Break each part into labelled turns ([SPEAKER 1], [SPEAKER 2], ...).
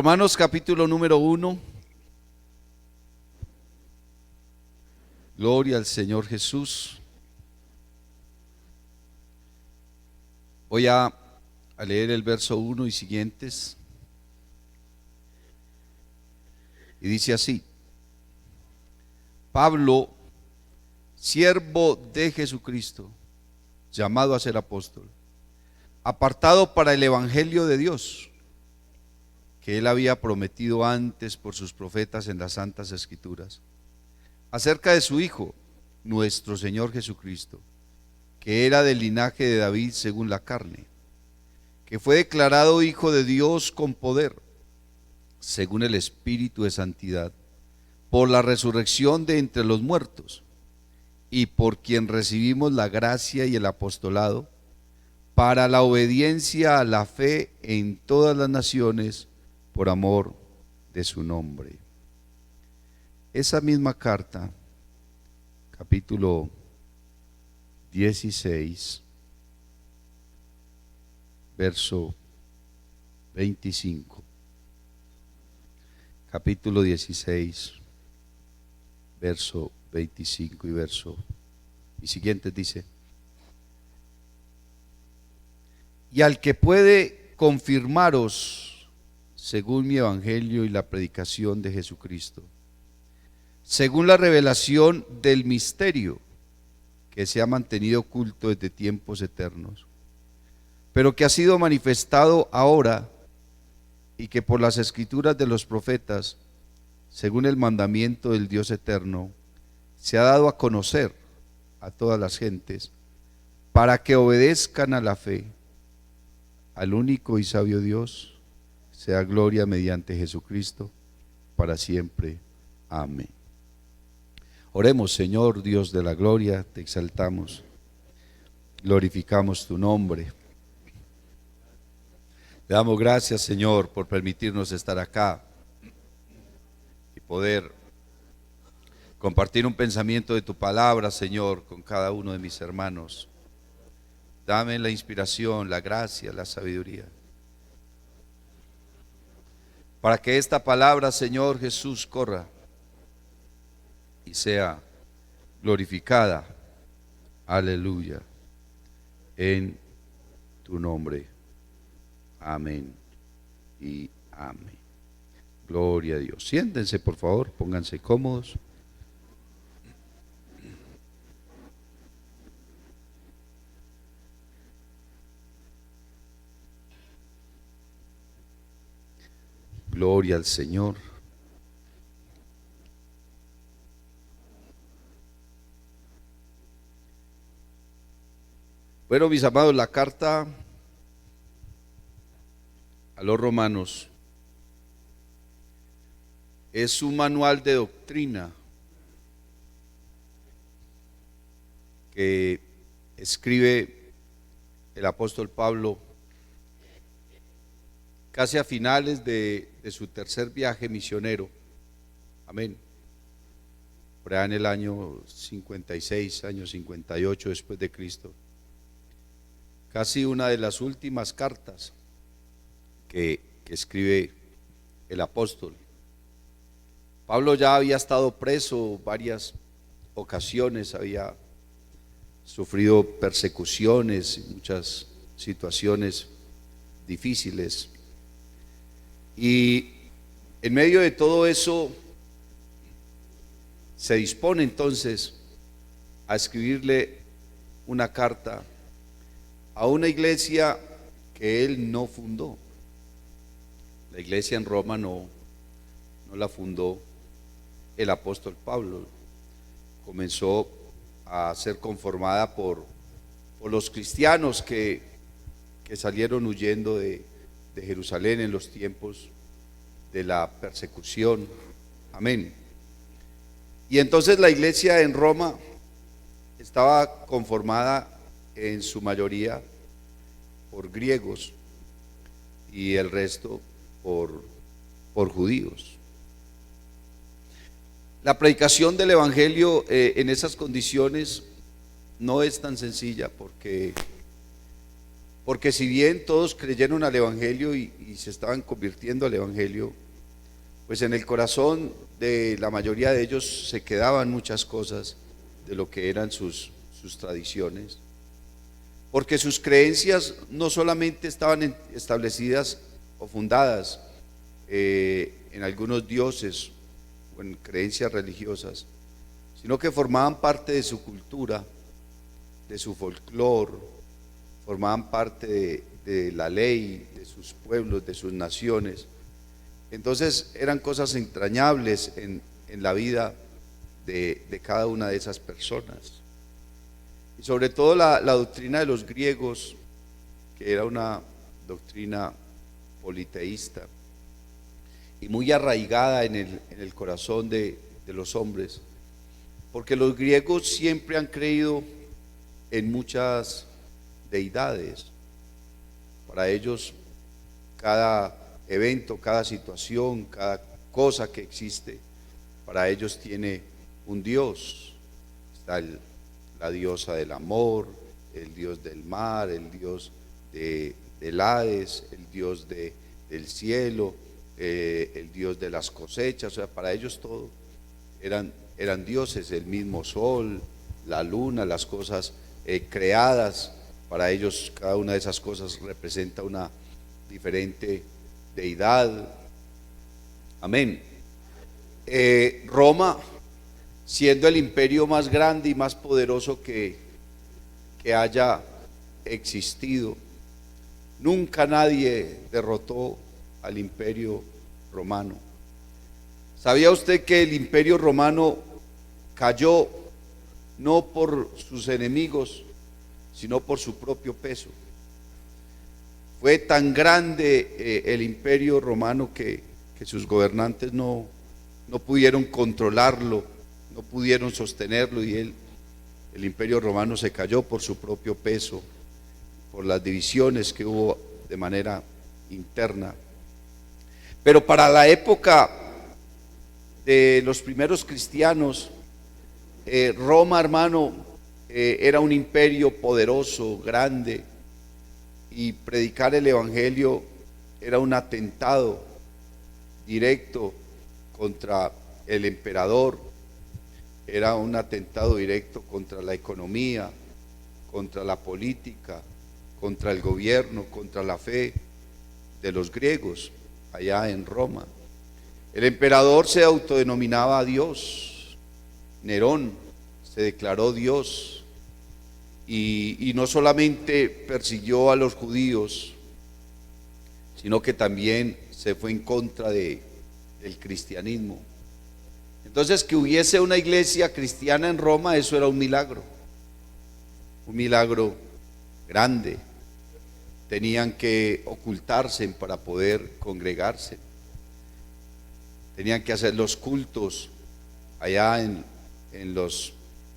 [SPEAKER 1] Romanos capítulo número 1. Gloria al Señor Jesús. Voy a leer el verso 1 y siguientes. Y dice así: Pablo, siervo de Jesucristo, llamado a ser apóstol, apartado para el evangelio de Dios, que él había prometido antes por sus profetas en las santas escrituras, acerca de su Hijo, nuestro Señor Jesucristo, que era del linaje de David según la carne, que fue declarado Hijo de Dios con poder, según el Espíritu de santidad, por la resurrección de entre los muertos, y por quien recibimos la gracia y el apostolado, para la obediencia a la fe en todas las naciones, por amor de su nombre. Esa misma carta, capítulo 16, verso 25. Capítulo 16, verso 25 y siguientes dice: y al que puede confirmaros según mi evangelio y la predicación de Jesucristo, según la revelación del misterio que se ha mantenido oculto desde tiempos eternos, pero que ha sido manifestado ahora, y que por las escrituras de los profetas, según el mandamiento del Dios eterno, se ha dado a conocer a todas las gentes, para que obedezcan a la fe, al único y sabio Dios, sea gloria mediante Jesucristo, para siempre. Amén. Oremos. Señor Dios de la gloria, te exaltamos, glorificamos tu nombre. Te damos gracias, Señor, por permitirnos estar acá y poder compartir un pensamiento de tu palabra, Señor, con cada uno de mis hermanos. Dame la inspiración, la gracia, la sabiduría, para que esta palabra, Señor Jesús, corra y sea glorificada, aleluya, en tu nombre. Amén y amén. Gloria a Dios. Siéntense, por favor, pónganse cómodos. Gloria al Señor. Bueno, mis amados, la carta a los romanos es un manual de doctrina que escribe el apóstol Pablo casi a finales de su tercer viaje misionero. Amén. Por allá en el año 56, año 58 después de Cristo. Casi una de las últimas cartas que escribe el apóstol. Pablo ya había estado preso varias ocasiones, había sufrido persecuciones y muchas situaciones difíciles. Y en medio de todo eso se dispone entonces a escribirle una carta a una iglesia que él no fundó. La iglesia en Roma no la fundó el apóstol Pablo. Comenzó a ser conformada por los cristianos que salieron huyendo de Jerusalén en los tiempos de la persecución. Amén. Y entonces la iglesia en Roma estaba conformada en su mayoría por griegos y el resto por judíos. La predicación del evangelio en esas condiciones no es tan sencilla, porque Porque si bien todos creyeron al Evangelio y se estaban convirtiendo al Evangelio, pues en el corazón de la mayoría de ellos se quedaban muchas cosas de lo que eran sus tradiciones. Porque sus creencias no solamente estaban establecidas o fundadas en algunos dioses o en creencias religiosas, sino que formaban parte de su cultura, de su folclore, formaban parte de la ley, de sus pueblos, de sus naciones. Entonces eran cosas entrañables en la vida de cada una de esas personas. Y sobre todo la doctrina de los griegos, que era una doctrina politeísta y muy arraigada en el corazón de los hombres, porque los griegos siempre han creído en muchas deidades. Para ellos cada evento, cada situación, cada cosa que existe, para ellos tiene un Dios. Está la diosa del amor, el dios del mar, el dios del Hades, el dios del cielo, el dios de las cosechas. O sea, para ellos todo eran dioses, el mismo sol, la luna, las cosas creadas. Para ellos cada una de esas cosas representa una diferente deidad. Amén. Roma, siendo el imperio más grande y más poderoso que haya existido, nunca nadie derrotó al imperio romano. ¿Sabía usted que el imperio romano cayó no por sus enemigos, sino por su propio peso? Fue tan grande el imperio romano que sus gobernantes no pudieron controlarlo, no pudieron sostenerlo, y el imperio romano se cayó por su propio peso, por las divisiones que hubo de manera interna. Pero para la época de los primeros cristianos, Roma, hermano, era un imperio poderoso, grande, y predicar el evangelio era un atentado directo contra el emperador, era un atentado directo contra la economía, contra la política, contra el gobierno, contra la fe de los griegos allá en Roma. El emperador se autodenominaba Dios. Nerón se declaró Dios, y no solamente persiguió a los judíos, sino que también se fue en contra del cristianismo. Entonces, que hubiese una iglesia cristiana en Roma, eso era un milagro grande. Tenían que ocultarse para poder congregarse, tenían que hacer los cultos allá en los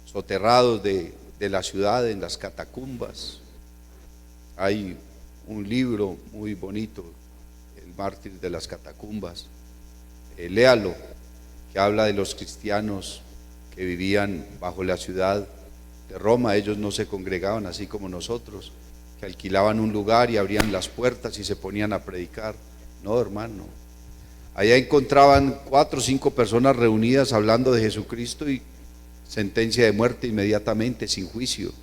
[SPEAKER 1] soterrados de la ciudad, en las catacumbas. Hay un libro muy bonito, El mártir de las catacumbas, léalo, que habla de los cristianos que vivían bajo la ciudad de Roma. Ellos no se congregaban así como nosotros, que alquilaban un lugar y abrían las puertas y se ponían a predicar. No, hermano, allá encontraban 4 o 5 personas reunidas hablando de Jesucristo y sentencia de muerte inmediatamente, sin juicio.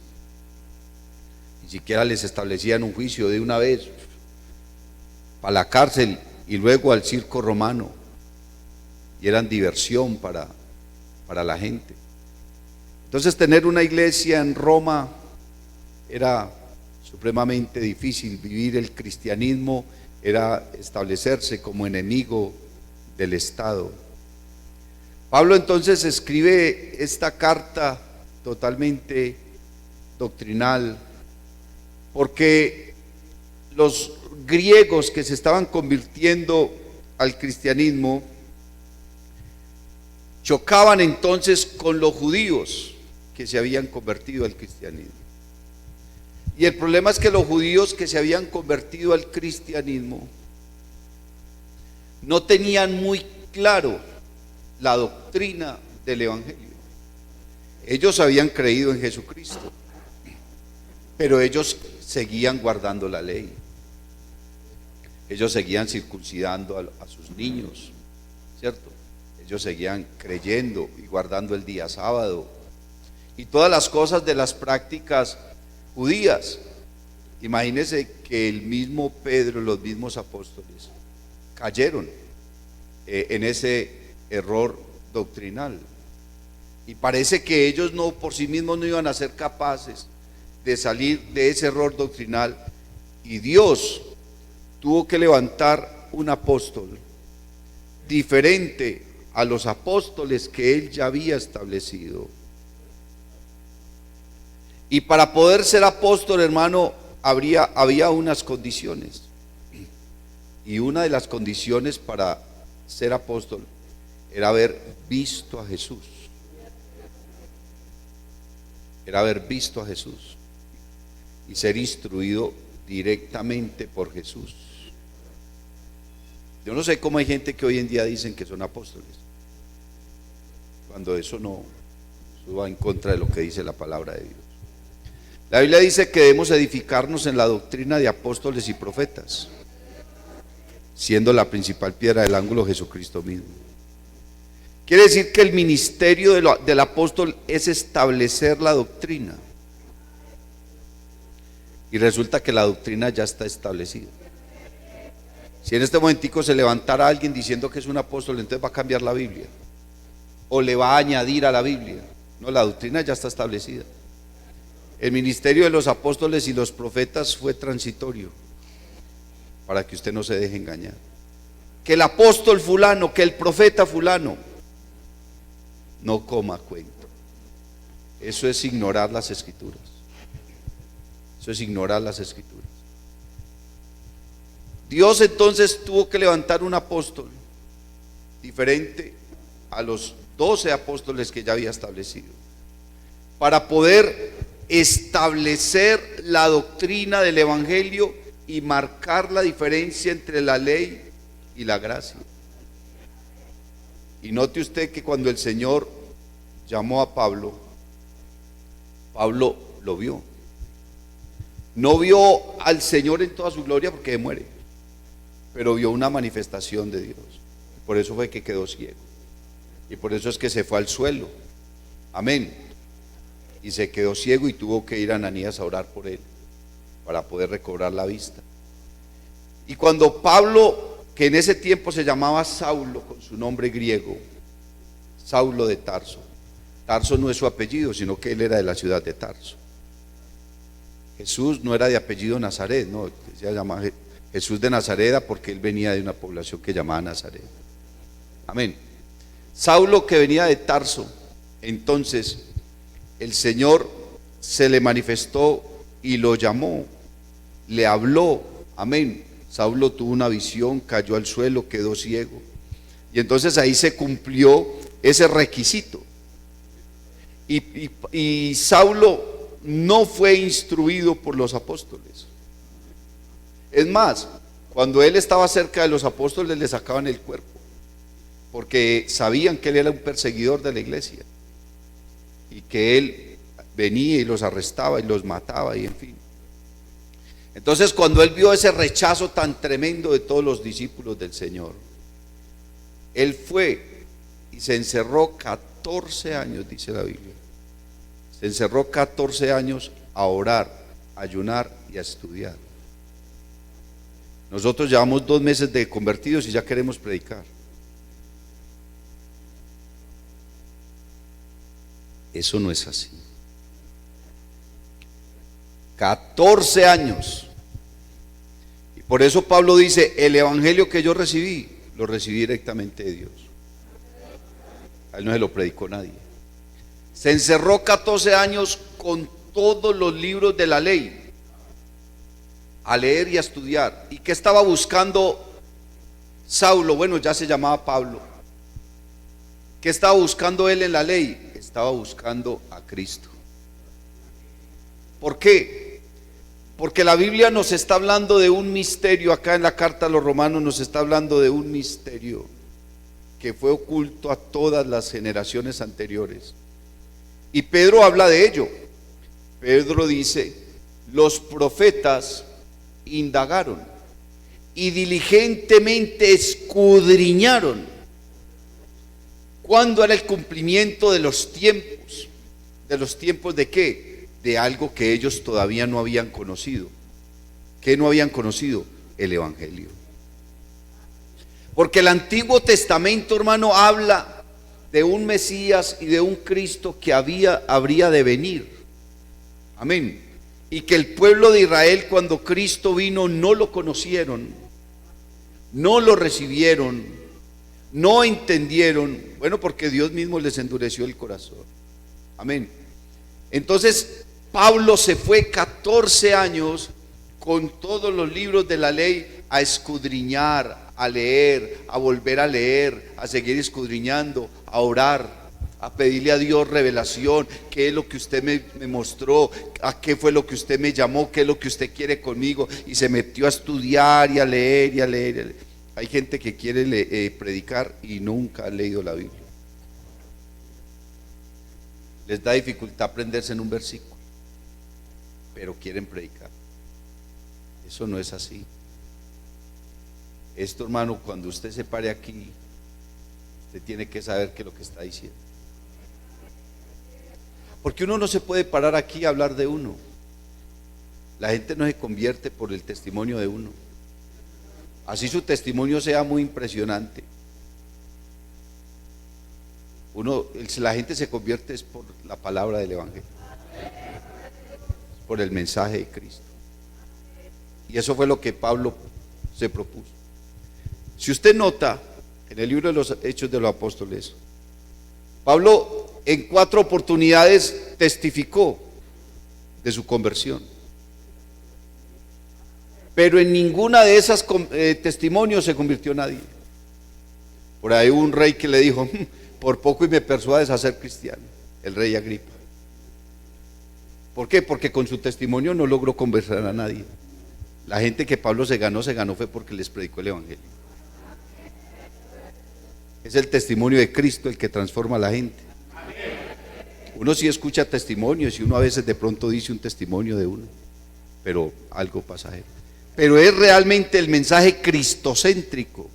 [SPEAKER 1] Ni siquiera les establecían un juicio, de una vez para la cárcel y luego al circo romano, y eran diversión para la gente. Entonces, tener una iglesia en Roma era supremamente difícil. Vivir el cristianismo era establecerse como enemigo del Estado. Pablo entonces escribe esta carta totalmente doctrinal, porque los griegos que se estaban convirtiendo al cristianismo chocaban entonces con los judíos que se habían convertido al cristianismo. Y el problema es que los judíos que se habían convertido al cristianismo no tenían muy claro la doctrina del evangelio. Ellos habían creído en Jesucristo, pero ellos seguían guardando la ley. Ellos seguían circuncidando a sus niños, ¿cierto? Ellos seguían creyendo y guardando el día sábado y todas las cosas de las prácticas judías. Imagínense que el mismo Pedro, los mismos apóstoles, cayeron en ese error doctrinal. Y parece que ellos no, por sí mismos no iban a ser capaces de salir de ese error doctrinal. Y Dios tuvo que levantar un apóstol diferente a los apóstoles que él ya había establecido. Y para poder ser apóstol, hermano, había unas condiciones. Y una de las condiciones para ser apóstol era haber visto a Jesús. Era haber visto a Jesús y ser instruido directamente por Jesús. Yo no sé cómo hay gente que hoy en día dicen que son apóstoles, cuando eso va en contra de lo que dice la palabra de Dios. La Biblia dice que debemos edificarnos en la doctrina de apóstoles y profetas, siendo la principal piedra del ángulo Jesucristo mismo. Quiere decir que el ministerio del apóstol es establecer la doctrina. Y resulta que la doctrina ya está establecida. Si en este momentico se levantara alguien diciendo que es un apóstol, entonces va a cambiar la Biblia o le va a añadir a la Biblia. No, la doctrina ya está establecida. El ministerio de los apóstoles y los profetas fue transitorio, para que usted no se deje engañar. Que el apóstol fulano, que el profeta fulano, no coma cuento. Eso es ignorar las escrituras. Eso es ignorar las escrituras. Dios entonces tuvo que levantar un apóstol diferente a los 12 apóstoles que ya había establecido, para poder establecer la doctrina del evangelio y marcar la diferencia entre la ley y la gracia. Y note usted que cuando el Señor llamó a Pablo, Pablo lo vio. No vio al Señor en toda su gloria porque muere, pero vio una manifestación de Dios. Por eso fue que quedó ciego. Y por eso es que se fue al suelo. Amén. Y se quedó ciego y tuvo que ir a Ananías a orar por él para poder recobrar la vista. Y cuando Pablo, que en ese tiempo se llamaba Saulo con su nombre griego, Saulo de Tarso. Tarso no es su apellido, sino que él era de la ciudad de Tarso. Jesús no era de apellido Nazaret, no, se llama Jesús de Nazaret porque él venía de una población que llamaba Nazaret. Amén. Saulo, que venía de Tarso, entonces el Señor se le manifestó y lo llamó, le habló. Amén. Saulo tuvo una visión, cayó al suelo, quedó ciego. Y entonces ahí se cumplió ese requisito. Y Saulo no fue instruido por los apóstoles. Es más, cuando él estaba cerca de los apóstoles le sacaban el cuerpo, porque sabían que él era un perseguidor de la iglesia y que él venía y los arrestaba y los mataba y en fin. Entonces cuando él vio ese rechazo tan tremendo de todos los discípulos del Señor, él fue y se encerró 14 años, dice la Biblia. Se encerró 14 años a orar, a ayunar y a estudiar. Nosotros llevamos 2 meses de convertidos y ya queremos predicar. Eso no es así. 14 años. Y por eso Pablo dice, el evangelio que yo recibí, lo recibí directamente de Dios. A él no se lo predicó nadie. Se encerró 14 años con todos los libros de la ley, a leer y a estudiar. ¿Y qué estaba buscando Saulo? Bueno, ya se llamaba Pablo. ¿Qué estaba buscando él en la ley? Estaba buscando a Cristo. ¿Por qué? Porque la Biblia nos está hablando de un misterio. Acá en la carta a los Romanos nos está hablando de un misterio que fue oculto a todas las generaciones anteriores. Y Pedro habla de ello. Pedro dice, los profetas indagaron y diligentemente escudriñaron cuándo era el cumplimiento de los tiempos. ¿De los tiempos de qué? De algo que ellos todavía no habían conocido. ¿Qué no habían conocido? El Evangelio. Porque el Antiguo Testamento, hermano, habla de un Mesías y de un Cristo que habría de venir. Amén. Y que el pueblo de Israel, cuando Cristo vino, no lo conocieron, no lo recibieron, no entendieron. Bueno, porque Dios mismo les endureció el corazón. Amén. Entonces Pablo se fue 14 años con todos los libros de la ley a escudriñar, a leer, a volver a leer, a seguir escudriñando, a orar, a pedirle a Dios revelación. ¿Qué es lo que usted me mostró? ¿A qué fue lo que usted me llamó? ¿Qué es lo que usted quiere conmigo? Y se metió a estudiar y a leer y a leer, y a leer. Hay gente que quiere predicar y nunca ha leído la Biblia. Les da dificultad aprenderse en un versículo, pero quieren predicar. Eso no es así. Esto, hermano, cuando usted se pare aquí, usted tiene que saber qué es lo que está diciendo. Porque uno no se puede parar aquí a hablar de uno. La gente no se convierte por el testimonio de uno. Así su testimonio sea muy impresionante. La gente se convierte es por la palabra del Evangelio, por el mensaje de Cristo. Y eso fue lo que Pablo se propuso. Si usted nota en el libro de los Hechos de los Apóstoles, Pablo en 4 oportunidades testificó de su conversión, pero en ninguna de esas testimonios se convirtió nadie. Por ahí hubo un rey que le dijo: por poco y me persuades a ser cristiano, el rey Agripa. ¿Por qué? Porque con su testimonio no logró convencer a nadie. La gente que Pablo se ganó fue porque les predicó el Evangelio. Es el testimonio de Cristo el que transforma a la gente. Uno sí escucha testimonios y uno a veces de pronto dice un testimonio de uno, pero algo pasajero. Pero es realmente el mensaje cristocéntrico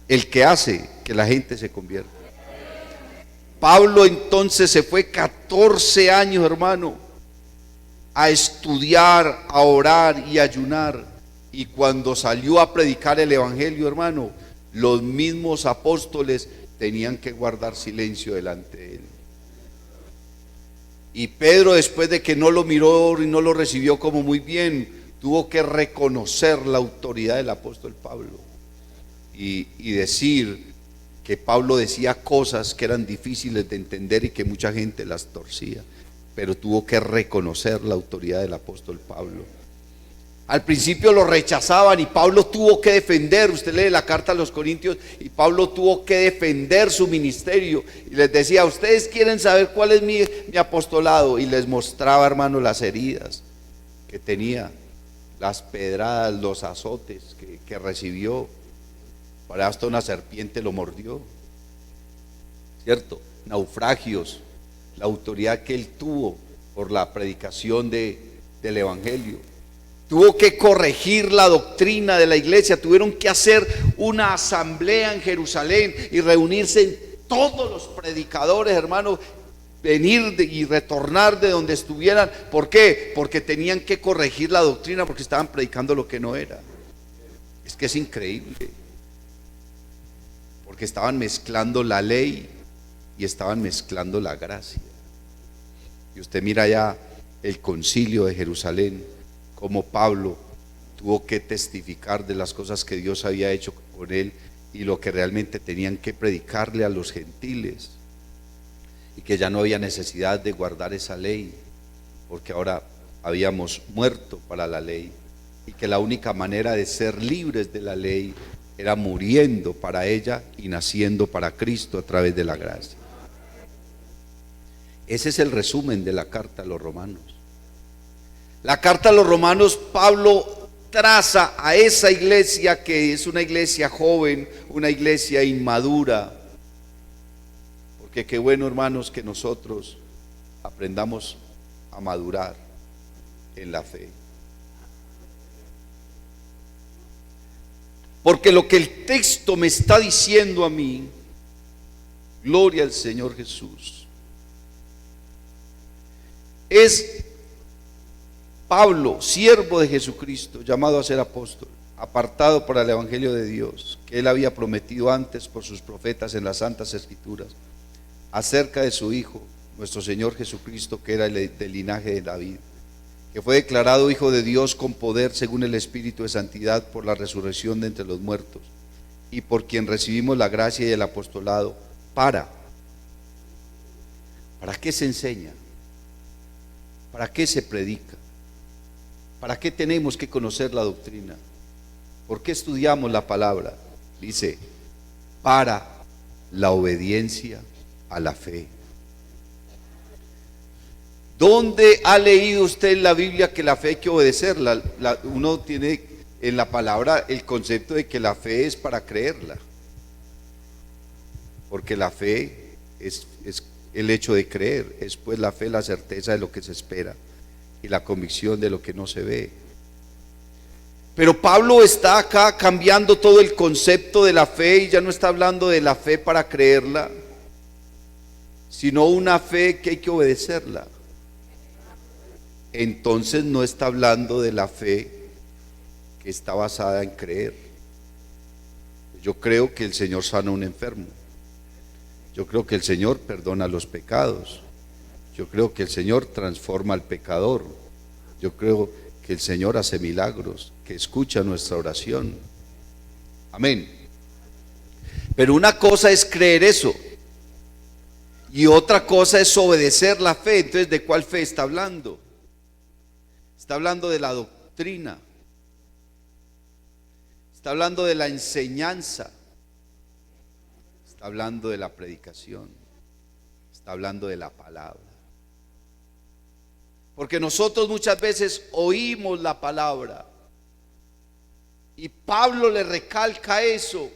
[SPEAKER 1] el que hace que la gente se convierta. Pablo entonces se fue 14 años, hermano, a estudiar, a orar y a ayunar. Y cuando salió a predicar el Evangelio, hermano, los mismos apóstoles tenían que guardar silencio delante de él. Y Pedro, después de que no lo miró y no lo recibió como muy bien, tuvo que reconocer la autoridad del apóstol Pablo y decir que Pablo decía cosas que eran difíciles de entender y que mucha gente las torcía, pero tuvo que reconocer la autoridad del apóstol Pablo. Al principio lo rechazaban y Pablo tuvo que defender. Usted lee la carta a los Corintios y Pablo tuvo que defender su ministerio y les decía: ustedes quieren saber cuál es mi apostolado, y les mostraba, hermano, las heridas que tenía, las pedradas, los azotes que recibió. Para hasta una serpiente lo mordió, ¿cierto? Naufragios, la autoridad que él tuvo por la predicación del Evangelio. Tuvo que corregir la doctrina de la iglesia. Tuvieron que hacer una asamblea en Jerusalén y reunirse todos los predicadores, hermanos, venir y retornar de donde estuvieran. ¿Por qué? Porque tenían que corregir la doctrina, porque estaban predicando lo que no era. Es que es increíble, porque estaban mezclando la ley y estaban mezclando la gracia. Y usted mira ya el concilio de Jerusalén, como Pablo tuvo que testificar de las cosas que Dios había hecho con él y lo que realmente tenían que predicarle a los gentiles, y que ya no había necesidad de guardar esa ley, porque ahora habíamos muerto para la ley, y que la única manera de ser libres de la ley era muriendo para ella y naciendo para Cristo a través de la gracia. Ese es el resumen de la carta a los romanos. La carta a los romanos, Pablo traza a esa iglesia que es una iglesia joven, una iglesia inmadura. Porque qué bueno, hermanos, que nosotros aprendamos a madurar. en la fe. Porque lo que el texto me está diciendo a mí, gloria al Señor Jesús, es Pablo, siervo de Jesucristo, llamado a ser apóstol, apartado para el Evangelio de Dios, que él había prometido antes por sus profetas en las Santas Escrituras, acerca de su Hijo, nuestro Señor Jesucristo, que era del linaje de David, que fue declarado Hijo de Dios con poder según el Espíritu de santidad por la resurrección de entre los muertos, y por quien recibimos la gracia y el apostolado. ¿Para qué se enseña? ¿Para qué se predica? ¿Para qué tenemos que conocer la doctrina? ¿Por qué estudiamos la palabra? Dice, para la obediencia a la fe. ¿Dónde ha leído usted en la Biblia que la fe hay que obedecerla? Uno tiene en la palabra el concepto de que la fe es para creerla. Porque la fe es el hecho de creer, es pues la fe la certeza de lo que se espera y la convicción de lo que no se ve. Pero Pablo está acá cambiando todo el concepto de la fe y ya no está hablando de la fe para creerla, sino una fe que hay que obedecerla. Entonces no está hablando de la fe que está basada en creer. Yo creo que el Señor sana a un enfermo. Yo creo que el Señor perdona los pecados. Yo creo que el Señor transforma al pecador. Yo creo que el Señor hace milagros, que escucha nuestra oración. Amén. Pero una cosa es creer eso y otra cosa es obedecer la fe. Entonces, ¿de cuál fe está hablando? Está hablando de la doctrina. Está hablando de la enseñanza. Está hablando de la predicación. Está hablando de la palabra. Porque nosotros muchas veces oímos la palabra y Pablo le recalca eso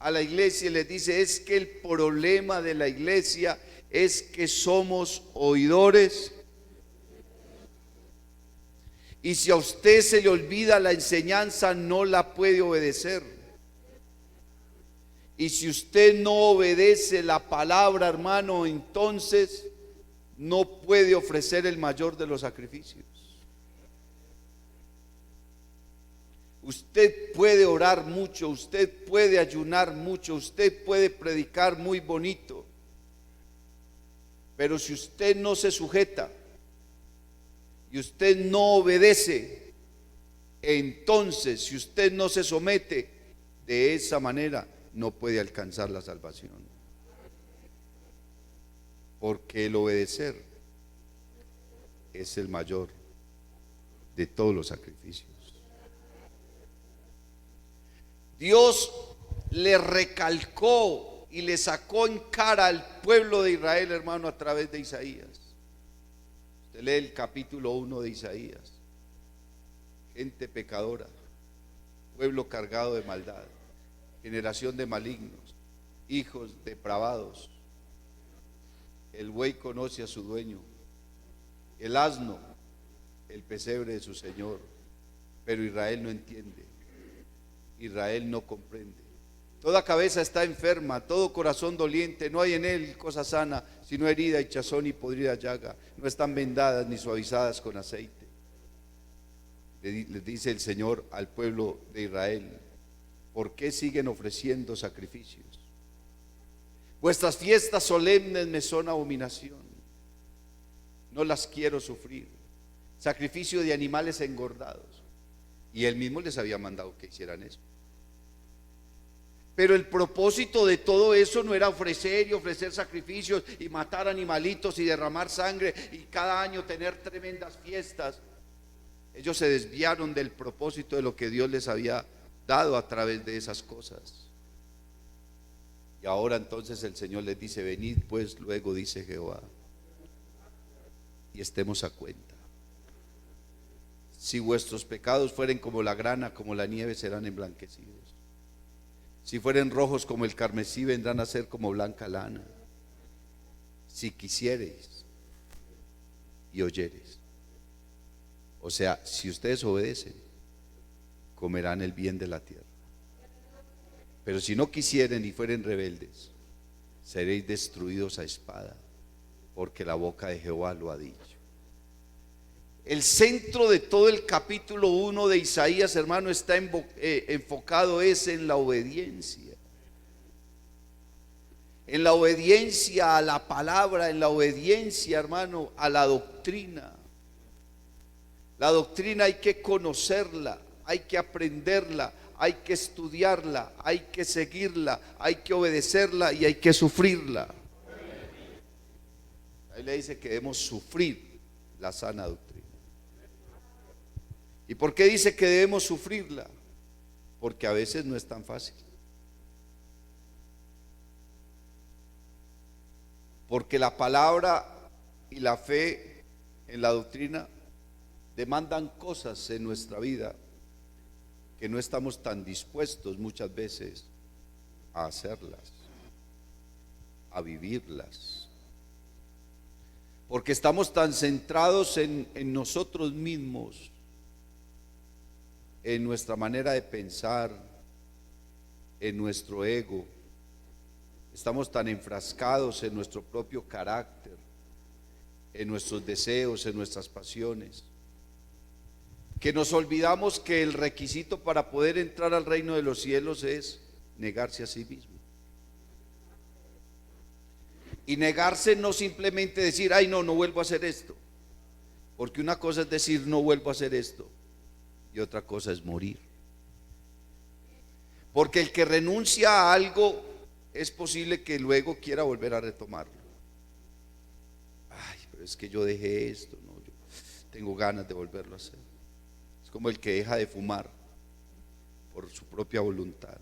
[SPEAKER 1] a la iglesia y les dice, es que el problema de la iglesia es que somos oidores. Y si a usted se le olvida la enseñanza, no la puede obedecer. Y si usted no obedece la palabra, hermano, entonces no puede ofrecer el mayor de los sacrificios. Usted puede orar mucho, usted puede ayunar mucho, usted puede predicar muy bonito, pero si usted no se sujeta y usted no obedece, entonces si usted no se somete de esa manera, no puede alcanzar la salvación. Porque el obedecer es el mayor de todos los sacrificios. Dios le recalcó y le sacó en cara al pueblo de Israel, hermano, a través de Isaías. Usted lee el capítulo 1 de Isaías. Gente pecadora, pueblo cargado de maldad, generación de malignos, hijos depravados. El buey conoce a su dueño, el asno, el pesebre de su señor, pero Israel no entiende, Israel no comprende. Toda cabeza está enferma, todo corazón doliente, no hay en él cosa sana, sino herida, hinchazón y podrida llaga, no están vendadas ni suavizadas con aceite. Les dice el Señor al pueblo de Israel, ¿por qué siguen ofreciendo sacrificios? Vuestras fiestas solemnes me son abominación, no las quiero sufrir. Sacrificio de animales engordados. Y él mismo les había mandado que hicieran eso. Pero el propósito de todo eso no era ofrecer y ofrecer sacrificios y matar animalitos y derramar sangre y cada año tener tremendas fiestas. Ellos se desviaron del propósito de lo que Dios les había dado a través de esas cosas. Y ahora entonces el Señor les dice, venid pues luego, dice Jehová, y estemos a cuenta. Si vuestros pecados fueren como la grana, como la nieve, serán emblanquecidos. Si fueren rojos como el carmesí, vendrán a ser como blanca lana. Si quisiereis y oyereis. O sea, si ustedes obedecen, comerán el bien de la tierra. Pero si no quisieren y fueren rebeldes, seréis destruidos a espada, porque la boca de Jehová lo ha dicho. El centro de todo el capítulo 1 de Isaías, hermano, está enfocado es en la obediencia. En la obediencia a la palabra, en la obediencia, hermano, a la doctrina. La doctrina hay que conocerla, hay que aprenderla, hay que estudiarla, hay que seguirla, hay que obedecerla y hay que sufrirla. Ahí le dice que debemos sufrir la sana doctrina. ¿Y por qué dice que debemos sufrirla? Porque a veces no es tan fácil. Porque la palabra y la fe en la doctrina demandan cosas en nuestra vida que no estamos tan dispuestos muchas veces a hacerlas, a vivirlas. Porque estamos tan centrados en nosotros mismos, en nuestra manera de pensar, en nuestro ego. Estamos tan enfrascados en nuestro propio carácter, en nuestros deseos, en nuestras pasiones, que nos olvidamos que el requisito para poder entrar al reino de los cielos es negarse a sí mismo. Y negarse no simplemente decir, ay no vuelvo a hacer esto. Porque una cosa es decir, no vuelvo a hacer esto, y otra cosa es morir. Porque el que renuncia a algo es posible que luego quiera volver a retomarlo. Ay, pero es que yo dejé esto, no, yo tengo ganas de volverlo a hacer. Es como el que deja de fumar por su propia voluntad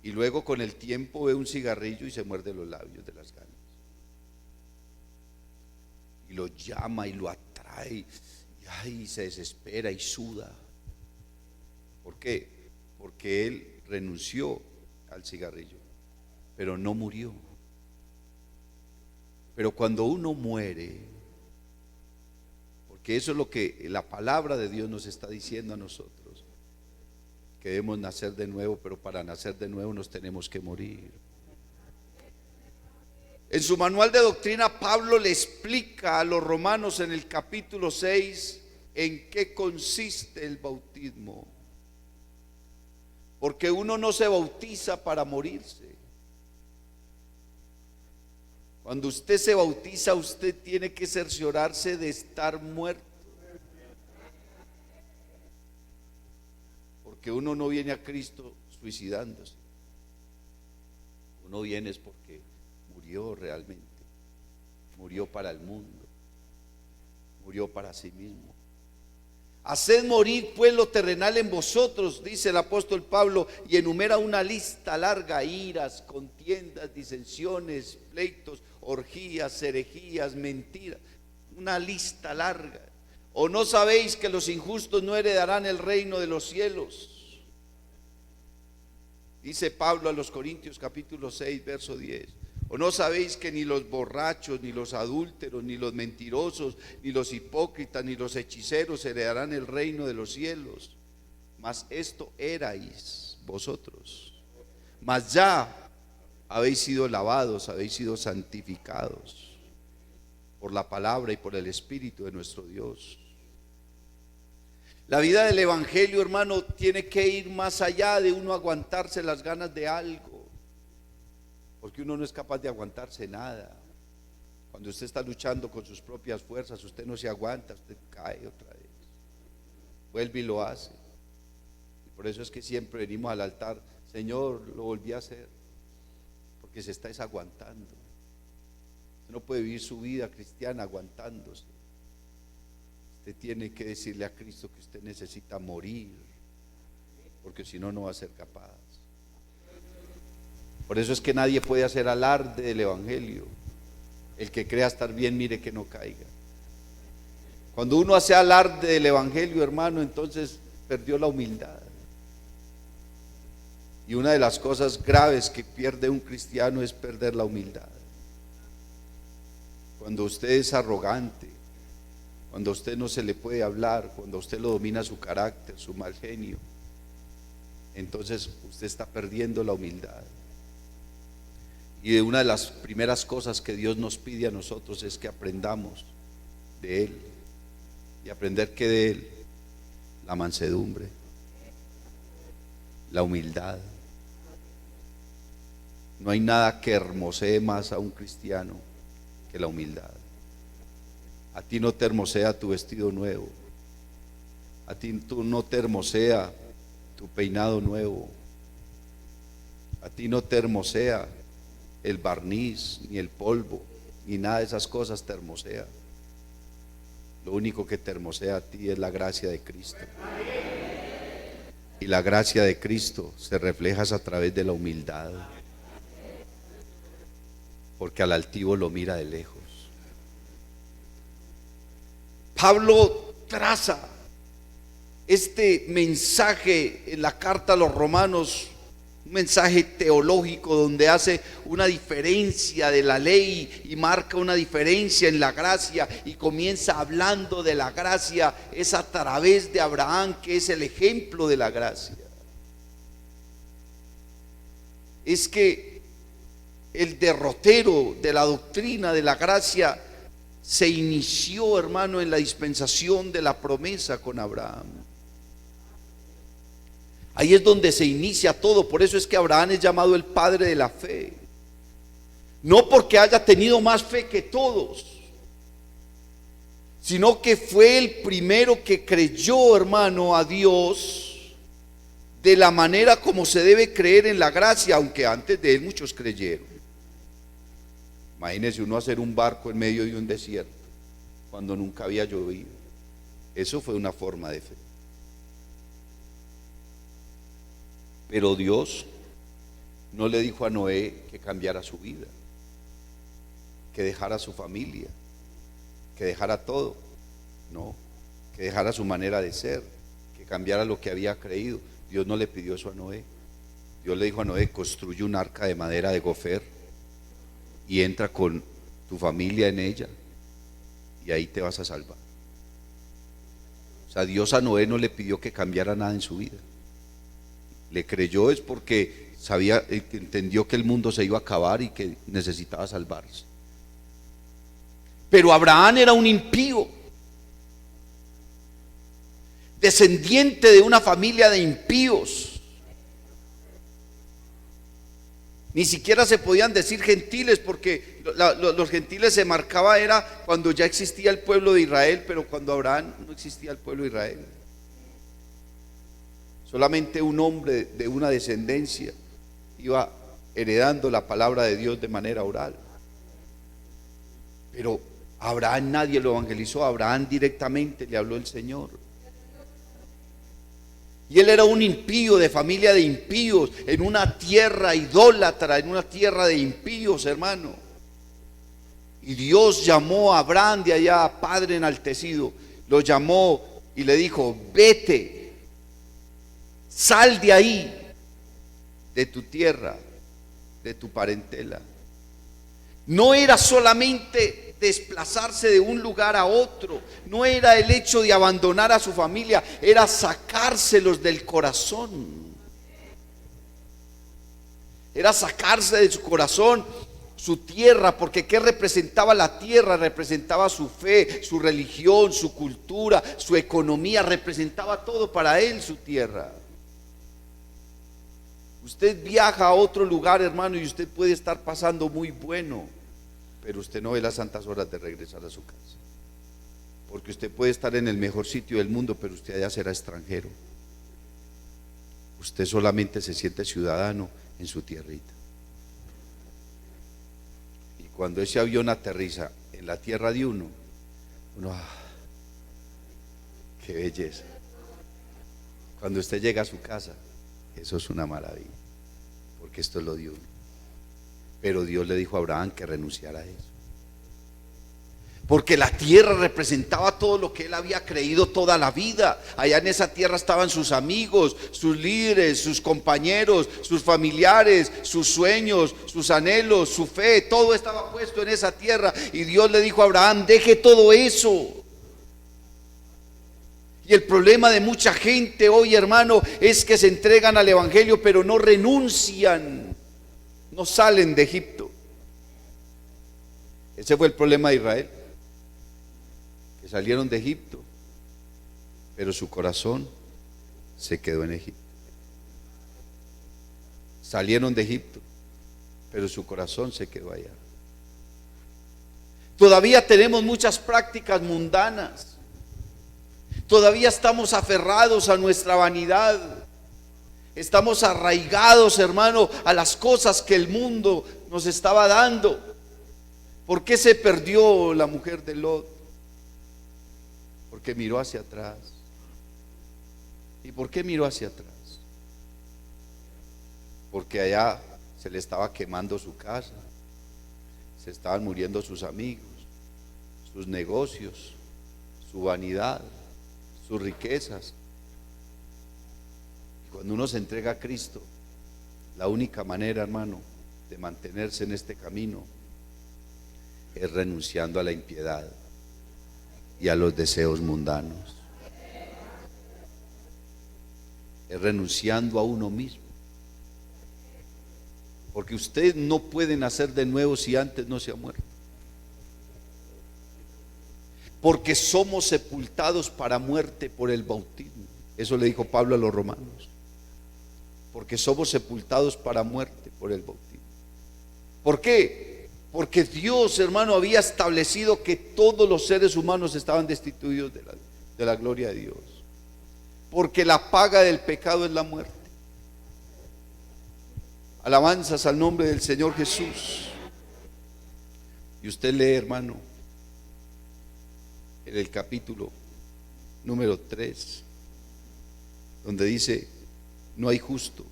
[SPEAKER 1] y luego con el tiempo ve un cigarrillo y se muerde los labios de las ganas y lo llama y lo atrae y ay, se desespera y suda. ¿Por qué? Porque él renunció al cigarrillo, pero no murió. Pero cuando uno muere, porque eso es lo que la palabra de Dios nos está diciendo a nosotros, que debemos nacer de nuevo, pero para nacer de nuevo nos tenemos que morir. En su manual de doctrina, Pablo le explica a los romanos en el capítulo 6 en qué consiste el bautismo. Porque uno no se bautiza para morirse. Cuando usted se bautiza, usted tiene que cerciorarse de estar muerto. Porque uno no viene a Cristo suicidándose. Uno viene es porque murió realmente. Murió para el mundo. Murió para sí mismo. Haced morir pues lo terrenal en vosotros, dice el apóstol Pablo, y enumera una lista larga: iras, contiendas, disensiones, pleitos, orgías, herejías, mentiras. Una lista larga. ¿O no sabéis que los injustos no heredarán el reino de los cielos? Dice Pablo a los Corintios capítulo 6 verso 10. ¿O no sabéis que ni los borrachos, ni los adúlteros, ni los mentirosos, ni los hipócritas, ni los hechiceros heredarán el reino de los cielos? Mas esto erais vosotros. Mas ya habéis sido lavados, habéis sido santificados por la palabra y por el Espíritu de nuestro Dios. La vida del Evangelio, hermano, tiene que ir más allá de uno aguantarse las ganas de algo. Porque uno no es capaz de aguantarse nada. Cuando usted está luchando con sus propias fuerzas, usted no se aguanta, usted cae otra vez. Vuelve y lo hace. Y por eso es que siempre venimos al altar: Señor, lo volví a hacer. Porque se está desaguantando. Usted no puede vivir su vida cristiana aguantándose. Usted tiene que decirle a Cristo que usted necesita morir, porque si no, no va a ser capaz. Por eso es que nadie puede hacer alarde del Evangelio. El que crea estar bien, mire que no caiga. Cuando uno hace alarde del Evangelio, hermano, entonces perdió la humildad. Y una de las cosas graves que pierde un cristiano es perder la humildad. Cuando usted es arrogante, cuando a usted no se le puede hablar, cuando a usted lo domina su carácter, su mal genio, entonces usted está perdiendo la humildad. Y de una de las primeras cosas que Dios nos pide a nosotros es que aprendamos de Él. Y aprender que de Él, la mansedumbre, la humildad. No hay nada que hermosee más a un cristiano que la humildad. A ti no te hermosea tu vestido nuevo, a ti no te hermosea tu peinado nuevo, a ti no te hermosea el barniz, ni el polvo, ni nada de esas cosas te hermosea. Lo único que te hermosea a ti es la gracia de Cristo. Y la gracia de Cristo se refleja a través de la humildad, porque al altivo lo mira de lejos. Pablo traza este mensaje en la carta a los Romanos, un mensaje teológico donde hace una diferencia de la ley y marca una diferencia en la gracia, y comienza hablando de la gracia. Es a través de Abraham, que es el ejemplo de la gracia. Es que el derrotero de la doctrina de la gracia se inició, hermano, en la dispensación de la promesa con Abraham. Ahí es donde se inicia todo. Por eso es que Abraham es llamado el padre de la fe. No porque haya tenido más fe que todos, sino que fue el primero que creyó, hermano, a Dios de la manera como se debe creer en la gracia, aunque antes de él muchos creyeron. Imagínese uno hacer un barco en medio de un desierto cuando nunca había llovido. Eso fue una forma de fe. Pero Dios no le dijo a Noé que cambiara su vida, que dejara su familia, que dejara todo. No, que dejara su manera de ser, que cambiara lo que había creído. Dios no le pidió eso a Noé. Dios le dijo a Noé: construye un arca de madera de gofer y entra con tu familia en ella, y ahí te vas a salvar. O sea, Dios a Noé no le pidió que cambiara nada en su vida. Le creyó es porque sabía, entendió que el mundo se iba a acabar y que necesitaba salvarse. Pero Abraham era un impío, descendiente de una familia de impíos. Ni siquiera se podían decir gentiles, porque los gentiles se marcaba era cuando ya existía el pueblo de Israel, pero cuando Abraham no existía el pueblo de Israel. Solamente un hombre de una descendencia iba heredando la palabra de Dios de manera oral. Pero a Abraham nadie lo evangelizó, a Abraham directamente le habló el Señor. Y él era un impío, de familia de impíos, en una tierra idólatra, en una tierra de impíos, hermano. Y Dios llamó a Abraham de allá, Padre enaltecido, lo llamó y le dijo: vete, sal de ahí, de tu tierra, de tu parentela. No era solamente desplazarse de un lugar a otro, no era el hecho de abandonar a su familia, era sacárselos del corazón. Era sacarse de su corazón su tierra, porque ¿qué representaba la tierra? Representaba su fe, su religión, su cultura, su economía, representaba todo para él su tierra. Usted viaja a otro lugar, hermano, y usted puede estar pasando muy bueno, pero usted no ve las santas horas de regresar a su casa, porque usted puede estar en el mejor sitio del mundo, pero usted allá será extranjero. Usted solamente se siente ciudadano en su tierrita. Y cuando ese avión aterriza en la tierra de uno, qué belleza. Cuando usted llega a su casa, eso es una maravilla, porque esto es lo de uno. Pero Dios le dijo a Abraham que renunciara a eso, porque la tierra representaba todo lo que él había creído toda la vida. Allá en esa tierra estaban sus amigos, sus líderes, sus compañeros, sus familiares, sus sueños, sus anhelos, su fe. Todo estaba puesto en esa tierra. Y Dios le dijo a Abraham: deje todo eso Y el problema de mucha gente hoy, hermano, es que se entregan al evangelio, pero no renuncian, no salen de Egipto. Ese fue el problema de Israel, que salieron de Egipto, pero su corazón se quedó en Egipto. Salieron de Egipto, pero su corazón se quedó allá. Todavía tenemos muchas prácticas mundanas. Todavía estamos aferrados a nuestra vanidad. Estamos arraigados, hermano, a las cosas que el mundo nos estaba dando. ¿Por qué se perdió la mujer de Lot? Porque miró hacia atrás. ¿Y por qué miró hacia atrás? Porque allá se le estaba quemando su casa, se estaban muriendo sus amigos, sus negocios, su vanidad, sus riquezas. Y cuando uno se entrega a Cristo, la única manera, hermano, de mantenerse en este camino es renunciando a la impiedad y a los deseos mundanos. Es renunciando a uno mismo. Porque usted no puede nacer de nuevo si antes no se ha muerto. Porque somos sepultados para muerte por el bautismo. Eso le dijo Pablo a los romanos. Porque somos sepultados para muerte por el bautismo. ¿Por qué? Porque Dios, hermano, había establecido que todos los seres humanos estaban destituidos de la gloria de Dios. Porque la paga del pecado es la muerte. Alabanzas al nombre del Señor Jesús. Y usted lee, hermano, en el capítulo número 3, donde dice: no hay justo,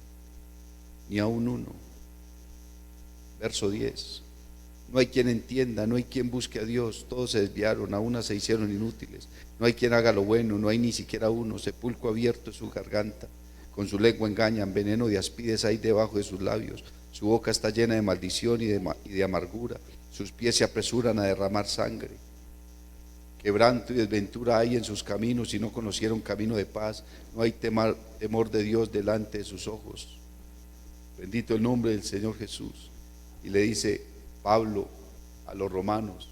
[SPEAKER 1] ni aun uno. Verso 10: no hay quien entienda, no hay quien busque a Dios. Todos se desviaron, a una se hicieron inútiles. No hay quien haga lo bueno, no hay ni siquiera uno. Sepulcro abierto es su garganta, con su lengua engañan, veneno de aspides hay debajo de sus labios. Su boca está llena de maldición y de amargura. Sus pies se apresuran a derramar sangre. Quebranto y desventura hay en sus caminos, y no conocieron camino de paz. No hay temor de Dios delante de sus ojos. Bendito el nombre del Señor Jesús. Y le dice Pablo a los romanos: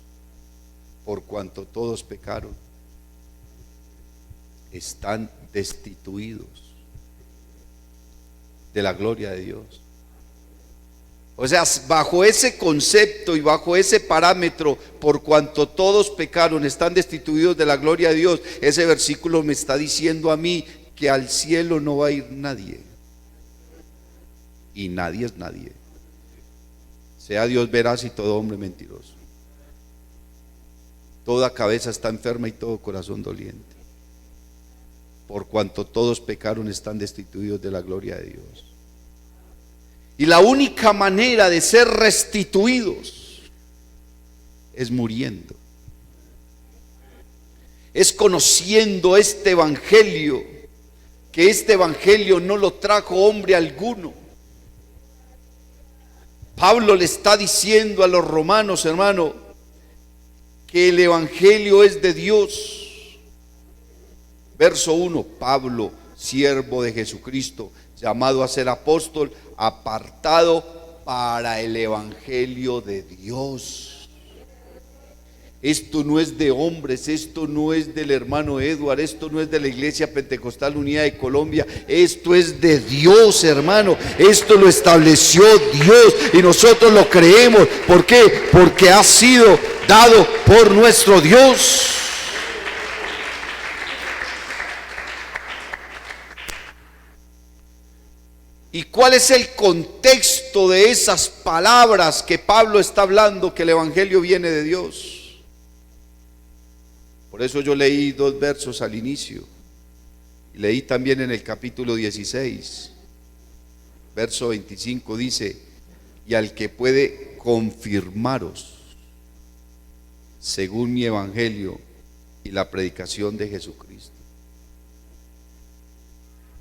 [SPEAKER 1] por cuanto todos pecaron, están destituidos de la gloria de Dios. O sea, bajo ese concepto y bajo ese parámetro, por cuanto todos pecaron, están destituidos de la gloria de Dios, ese versículo me está diciendo a mí que al cielo no va a ir nadie. Y nadie es nadie. Sea Dios veraz y todo hombre mentiroso. Toda cabeza está enferma y todo corazón doliente. Por cuanto todos pecaron, están destituidos de la gloria de Dios. Y la única manera de ser restituidos es muriendo. Es conociendo este evangelio, que este evangelio no lo trajo hombre alguno. Pablo le está diciendo a los romanos, hermano, que el evangelio es de Dios. Verso 1: Pablo, siervo de Jesucristo, llamado a ser apóstol, apartado para el evangelio de Dios. Esto no es de hombres, esto no es del hermano Edward, esto no es de la Iglesia Pentecostal Unida de Colombia, esto es de Dios, hermano. Esto lo estableció Dios y nosotros lo creemos. ¿Por qué? Porque ha sido dado por nuestro Dios. ¿Y cuál es el contexto de esas palabras que Pablo está hablando, que el evangelio viene de Dios? Por eso yo leí 2 versos al inicio. Y leí también en el capítulo 16, verso 25, dice: y al que puede confirmaros según mi evangelio y la predicación de Jesucristo.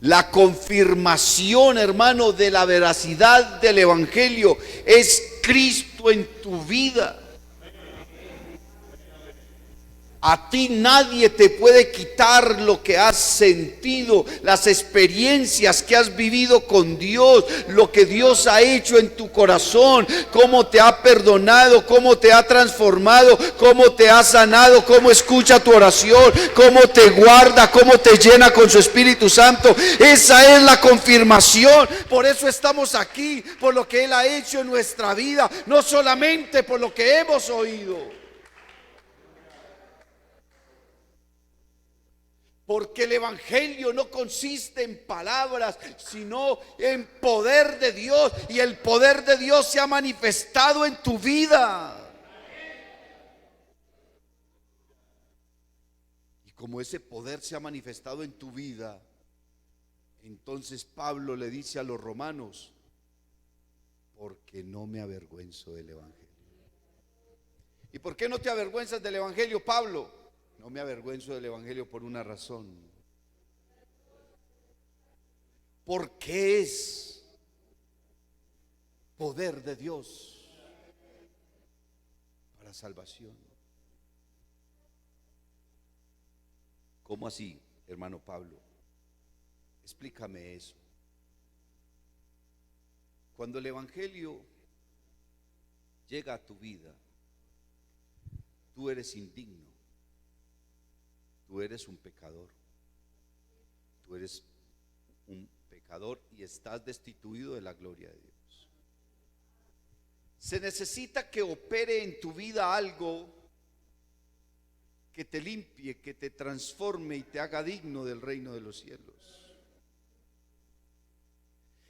[SPEAKER 1] La confirmación, hermano, de la veracidad del evangelio es Cristo en tu vida. A ti nadie te puede quitar lo que has sentido, las experiencias que has vivido con Dios, lo que Dios ha hecho en tu corazón, cómo te ha perdonado, cómo te ha transformado, cómo te ha sanado, cómo escucha tu oración, cómo te guarda, cómo te llena con su Espíritu Santo. Esa es la confirmación. Por eso estamos aquí, por lo que Él ha hecho en nuestra vida, no solamente por lo que hemos oído. Porque el evangelio no consiste en palabras, sino en poder de Dios. Y el poder de Dios se ha manifestado en tu vida. Y como ese poder se ha manifestado en tu vida, entonces Pablo le dice a los romanos: porque no me avergüenzo del evangelio. ¿Y por qué no te avergüenzas del evangelio, Pablo? No me avergüenzo del evangelio por una razón. Porque es poder de Dios para salvación. ¿Cómo así, hermano Pablo? Explícame eso. Cuando el evangelio llega a tu vida, tú eres indigno. Tú eres un pecador. Tú eres un pecador y estás destituido de la gloria de Dios. Se necesita que opere en tu vida algo que te limpie, que te transforme y te haga digno del reino de los cielos.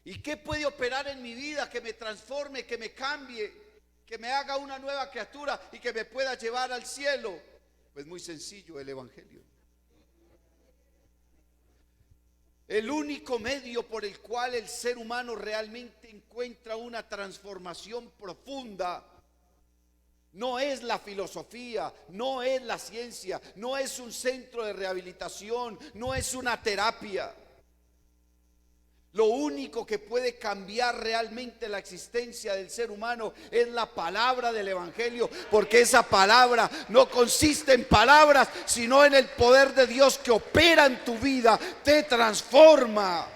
[SPEAKER 1] ¿Y qué puede operar en mi vida que me transforme, que me cambie, que me haga una nueva criatura y que me pueda llevar al cielo? Pues muy sencillo, el evangelio. El único medio por el cual el ser humano realmente encuentra una transformación profunda no es la filosofía, no es la ciencia, no es un centro de rehabilitación, no es una terapia. Lo único que puede cambiar realmente la existencia del ser humano es la palabra del evangelio, porque esa palabra no consiste en palabras, sino en el poder de Dios que opera en tu vida, te transforma.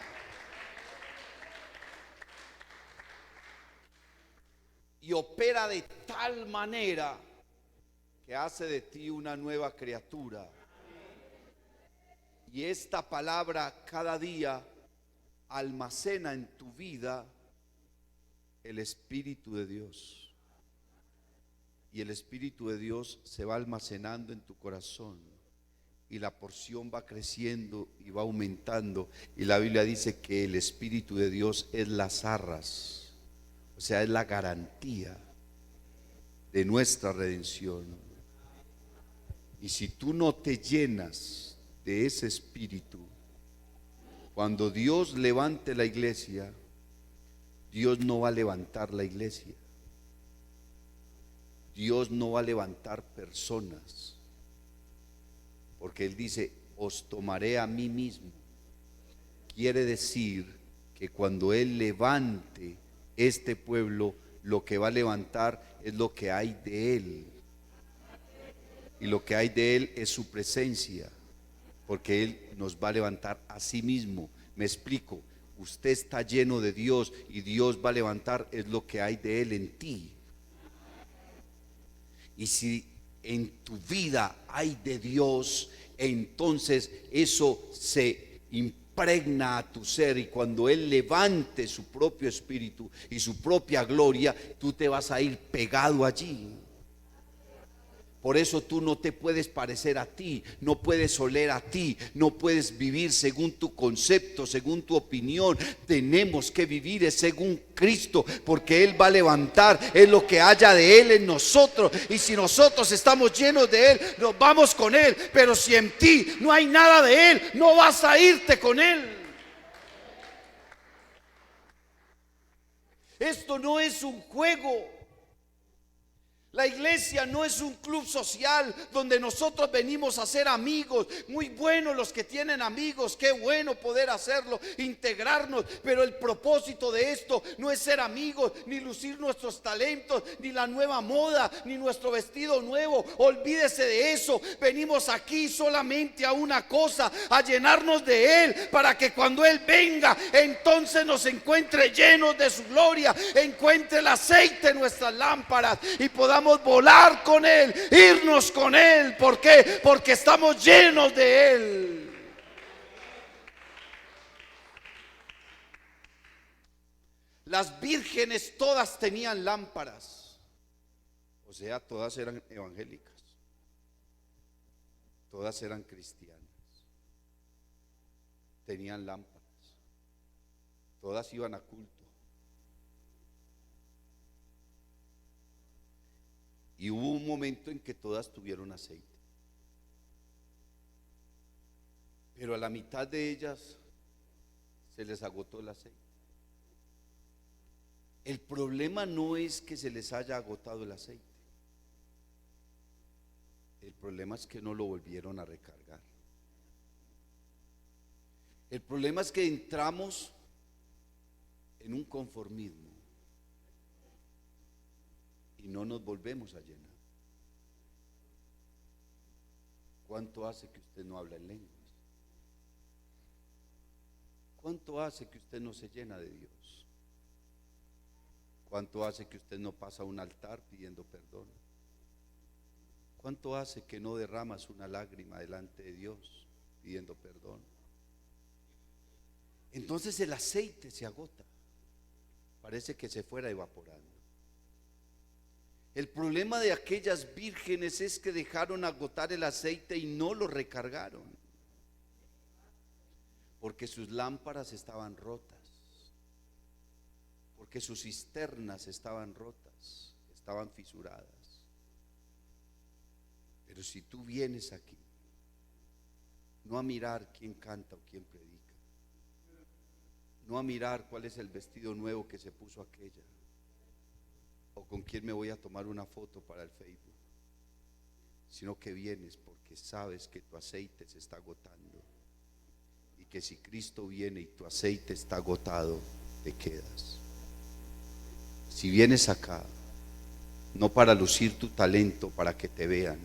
[SPEAKER 1] Y opera de tal manera que hace de ti una nueva criatura. Y esta palabra cada día almacena en tu vida el Espíritu de Dios. Y el Espíritu de Dios se va almacenando en tu corazón. Y la porción va creciendo y va aumentando. Y la Biblia dice que el Espíritu de Dios es las arras. O sea, es la garantía de nuestra redención. Y si tú no te llenas de ese Espíritu, cuando Dios levante la iglesia, Dios no va a levantar la iglesia. Dios no va a levantar personas. Porque Él dice: os tomaré a mí mismo. Quiere decir que cuando Él levante este pueblo, lo que va a levantar es lo que hay de Él. Y lo que hay de Él es su presencia. Porque Él nos va a levantar a sí mismo. Me explico. Usted está lleno de Dios y Dios va a levantar es lo que hay de Él en ti. Y si en tu vida hay de Dios, entonces eso se impregna a tu ser, y cuando Él levante su propio espíritu y su propia gloria, tú te vas a ir pegado allí. Por eso tú no te puedes parecer a ti, no puedes oler a ti, no puedes vivir según tu concepto, según tu opinión. Tenemos que vivir según Cristo, porque Él va a levantar es lo que haya de Él en nosotros. Y si nosotros estamos llenos de Él, nos vamos con Él. Pero si en ti no hay nada de Él, no vas a irte con Él. Esto no es un juego. La iglesia no es un club social donde nosotros venimos a ser amigos. Muy buenos los que tienen amigos, qué bueno poder hacerlo, integrarnos. Pero el propósito de esto no es ser amigos, ni lucir nuestros talentos, ni la nueva moda, ni nuestro vestido nuevo. Olvídese de eso. Venimos aquí solamente a una cosa, a llenarnos de Él, para que cuando Él venga, entonces nos encuentre llenos de su gloria, encuentre el aceite en nuestras lámparas y podamos volar con Él, irnos con Él. ¿Por qué? Porque estamos llenos de Él. Las vírgenes todas tenían lámparas, o sea, todas eran evangélicas, todas eran cristianas, tenían lámparas, todas iban a culto. Y hubo un momento en que todas tuvieron aceite. Pero a la mitad de ellas se les agotó el aceite. El problema no es que se les haya agotado el aceite. El problema es que no lo volvieron a recargar. El problema es que entramos en un conformismo y no nos volvemos a llenar. ¿Cuánto hace que usted no habla en lenguas? ¿Cuánto hace que usted no se llena de Dios? ¿Cuánto hace que usted no pasa a un altar pidiendo perdón? ¿Cuánto hace que no derramas una lágrima delante de Dios pidiendo perdón? Entonces el aceite se agota, parece que se fuera evaporando. El problema de aquellas vírgenes es que dejaron agotar el aceite y no lo recargaron, porque sus lámparas estaban rotas, porque sus cisternas estaban rotas, estaban fisuradas. Pero si tú vienes aquí, no a mirar quién canta o quién predica, no a mirar cuál es el vestido nuevo que se puso aquella, o con quién me voy a tomar una foto para el Facebook, sino que vienes porque sabes que tu aceite se está agotando, y que si Cristo viene y tu aceite está agotado, te quedas. Si vienes acá, no para lucir tu talento, para que te vean,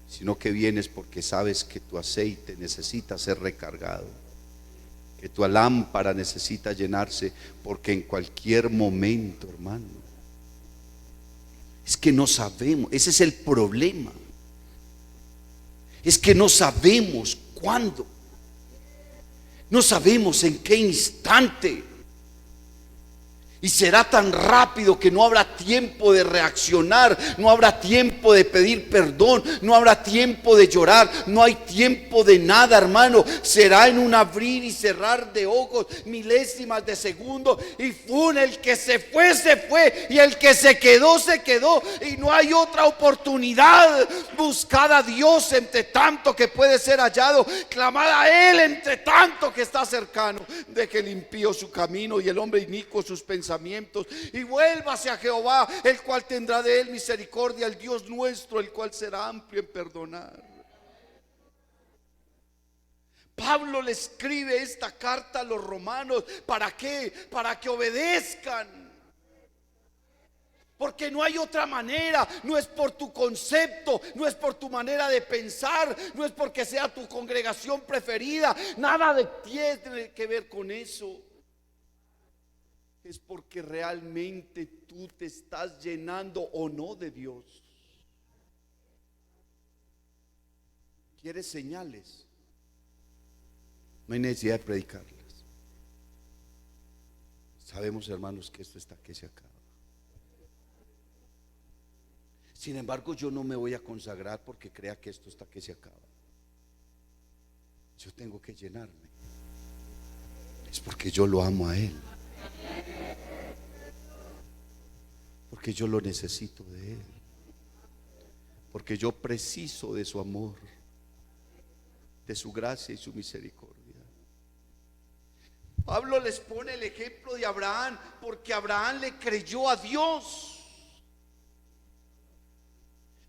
[SPEAKER 1] sino que vienes porque sabes que tu aceite necesita ser recargado, que tu lámpara necesita llenarse, porque en cualquier momento, hermano, es que no sabemos, ese es el problema, es que no sabemos cuándo, no sabemos en qué instante. Y será tan rápido que no habrá tiempo de reaccionar, no habrá tiempo de pedir perdón, no habrá tiempo de llorar, no hay tiempo de nada, hermano. Será en un abrir y cerrar de ojos, milésimas de segundo, y fue el que se fue, y el que se quedó, y no hay otra oportunidad. Buscad a Dios entre tanto que puede ser hallado, clamad a Él entre tanto que está cercano. Deje el impío su camino y el hombre inicuo sus pensamientos, y vuélvase a Jehová, el cual tendrá de él misericordia, el Dios nuestro, el cual será amplio en perdonar. Pablo le escribe esta carta a los romanos. ¿Para qué? Para que obedezcan, porque no hay otra manera. No es por tu concepto, no es por tu manera de pensar, no es porque sea tu congregación preferida, nada de tiene que ver con eso. Es porque realmente tú te estás llenando o no de Dios. ¿Quieres señales? No hay necesidad de predicarlas. Sabemos, hermanos, que esto está que se acaba. Sin embargo, yo no me voy a consagrar porque crea que esto está que se acaba. Yo tengo que llenarme. Es porque yo lo amo a Él, porque yo lo necesito de Él, porque yo preciso de su amor, de su gracia y su misericordia. Pablo les pone el ejemplo de Abraham, porque Abraham le creyó a Dios.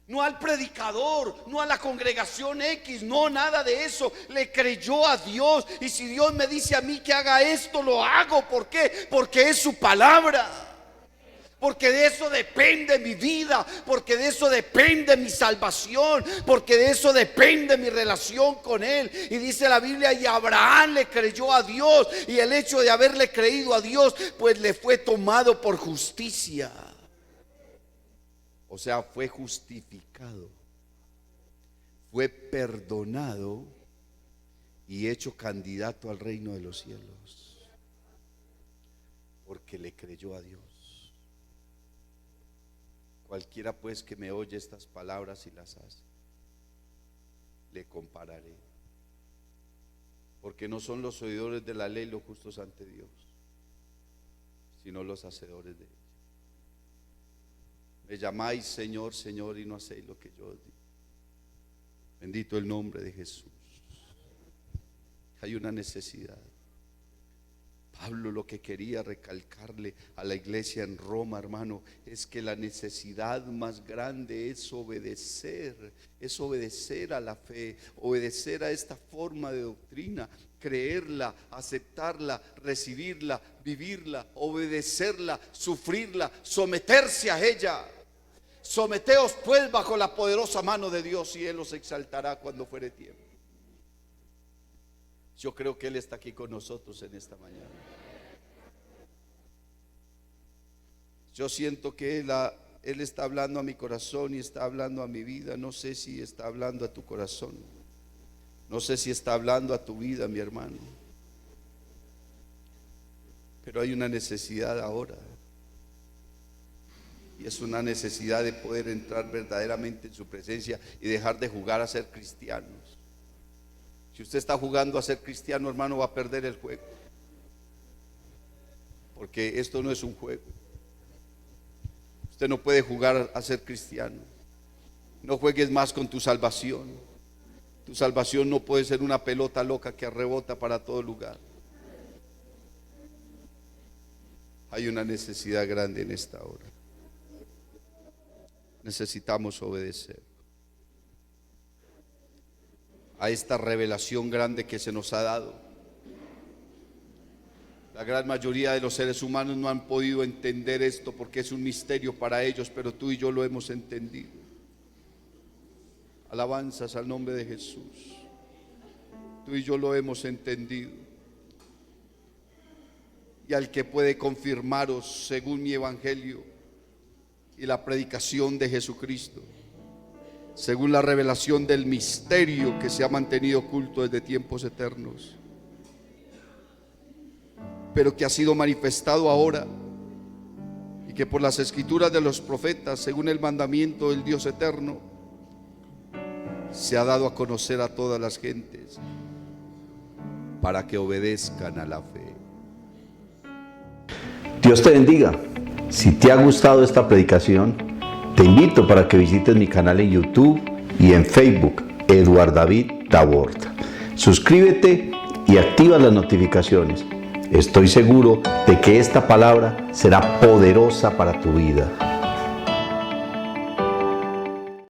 [SPEAKER 1] no al predicador, no a la congregación X, no, nada de eso. Le creyó a Dios. Y si Dios me dice a mí que haga esto, lo hago. ¿Por qué? Porque es su palabra. Porque de eso depende mi vida, porque de eso depende mi salvación, porque de eso depende mi relación con Él. Y dice la Biblia, y Abraham le creyó a Dios, y el hecho de haberle creído a Dios, pues le fue tomado por justicia. O sea, fue justificado, fue perdonado y hecho candidato al reino de los cielos, porque le creyó a Dios. Cualquiera pues que me oye estas palabras y las hace, le compararé. Porque no son los oidores de la ley los justos ante Dios, sino los hacedores de ella. Me llamáis Señor, Señor, y no hacéis lo que yo os digo. Bendito el nombre de Jesús. Hay una necesidad. Pablo lo que quería recalcarle a la iglesia en Roma, hermano, es que la necesidad más grande es obedecer a la fe, obedecer a esta forma de doctrina, creerla, aceptarla, recibirla, vivirla, obedecerla, sufrirla, someterse a ella. Someteos pues bajo la poderosa mano de Dios, y Él os exaltará cuando fuere tiempo. Yo creo que Él está aquí con nosotros en esta mañana. Yo siento que Él está hablando a mi corazón y está hablando a mi vida. No sé si está hablando a tu corazón. No sé si está hablando a tu vida, mi hermano. Pero hay una necesidad ahora. Y es una necesidad de poder entrar verdaderamente en su presencia y dejar de jugar a ser cristianos. Si usted está jugando a ser cristiano, hermano, va a perder el juego. Porque esto no es un juego. Usted no puede jugar a ser cristiano. No juegues más con tu salvación. Tu salvación no puede ser una pelota loca que rebota para todo lugar. Hay una necesidad grande en esta hora. Necesitamos obedecer a esta revelación grande que se nos ha dado. La gran mayoría de los seres humanos no han podido entender esto porque es un misterio para ellos, pero tú y yo lo hemos entendido. Alabanzas al nombre de Jesús. Tú y yo lo hemos entendido. Y al que puede confirmaros según mi evangelio y la predicación de Jesucristo, según la revelación del misterio que se ha mantenido oculto desde tiempos eternos, pero que ha sido manifestado ahora, y que por las escrituras de los profetas, según el mandamiento del Dios eterno, se ha dado a conocer a todas las gentes, para que obedezcan a la fe.
[SPEAKER 2] Dios te bendiga. Si te ha gustado esta predicación, te invito para que visites mi canal en YouTube y en Facebook, Eduard David Tabort. Suscríbete y activa las notificaciones. Estoy seguro de que esta palabra será poderosa para tu vida.